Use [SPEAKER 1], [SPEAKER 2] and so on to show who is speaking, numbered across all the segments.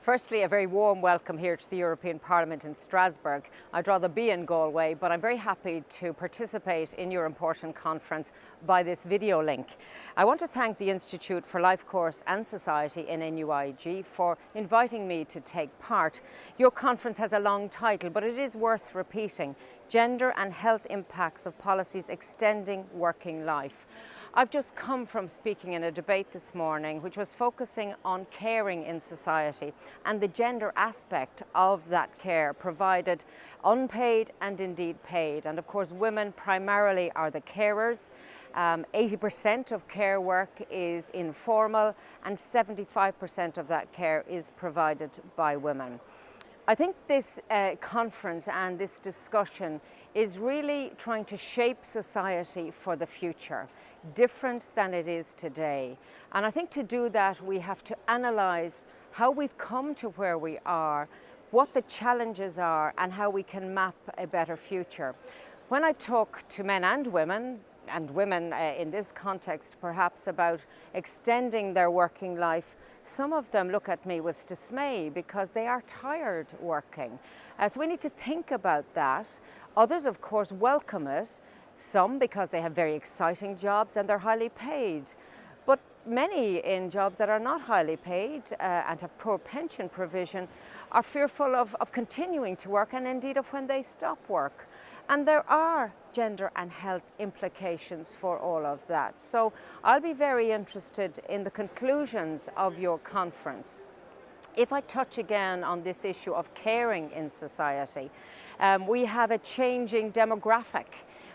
[SPEAKER 1] Firstly, a very warm welcome here to the European Parliament in Strasbourg. I'd rather be in Galway, but I'm very happy to participate in your important conference by this video link. I want to thank the Institute for Life Course and Society in NUIG for inviting me to take part. Your conference has a long title, but it is worth repeating: Gender and Health Impacts of Policies Extending Working Life. I've just come from speaking in a debate this morning which was focusing on caring in society and the gender aspect of that care, provided unpaid and indeed paid. And of course, women primarily are the carers. 80% of care work is informal and 75% of that care is provided by women. I think this conference and this discussion is really trying to shape society for the future, different than it is today. And I think to do that, we have to analyse how we've come to where we are, what the challenges are, and how we can map a better future. When I talk to men and women in this context perhaps, about extending their working life, some of them look at me with dismay because they are tired working. So we need to think about that. Others, of course, welcome it. Some because they have very exciting jobs and they're highly paid. But many in jobs that are not highly paid and have poor pension provision are fearful of continuing to work, and indeed of when they stop work. And there are gender and health implications for all of that. So I'll be very interested in the conclusions of your conference. If I touch again on this issue of caring in society, we have a changing demographic.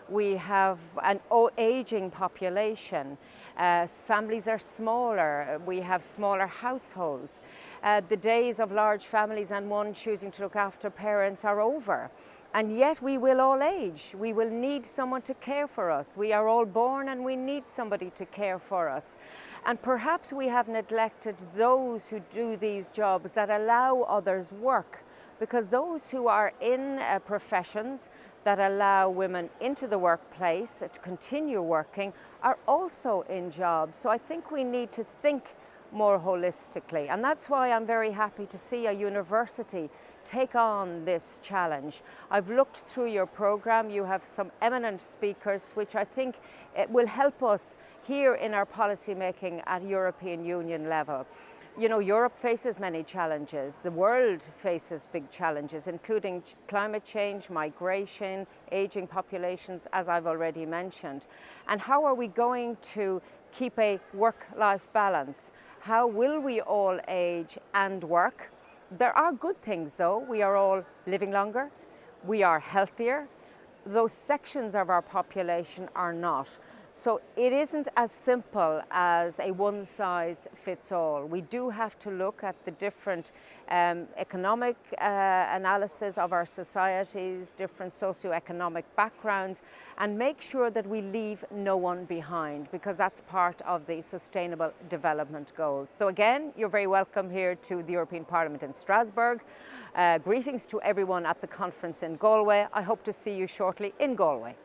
[SPEAKER 1] We have an aging population. Families are smaller. We have smaller households. The days of large families and one choosing to look after parents are over. And yet we will all age. We will need someone to care for us. We are all born and we need somebody to care for us. And perhaps we have neglected those who do these jobs that allow others work, because those who are in professions that allow women into the workplace to continue working are also in jobs. So I think we need to think more holistically. And that's why I'm very happy to see a university take on this challenge. I've looked through your program. You have some eminent speakers, which I think will help us here in our policy making at European Union level. You know, Europe faces many challenges. The world faces big challenges, including climate change, migration, aging populations, as I've already mentioned. And how are we going to keep a work-life balance? How will we all age and work? There are good things, though. We are all living longer. We are healthier. Those sections of our population are not. So it isn't as simple as a one-size-fits-all. We do have to look at the different economic analysis of our societies, different socioeconomic backgrounds, and make sure that we leave no one behind, because that's part of the Sustainable Development Goals. So again, you're very welcome here to the European Parliament in Strasbourg. Greetings to everyone at the conference in Galway. I hope to see you shortly in Galway.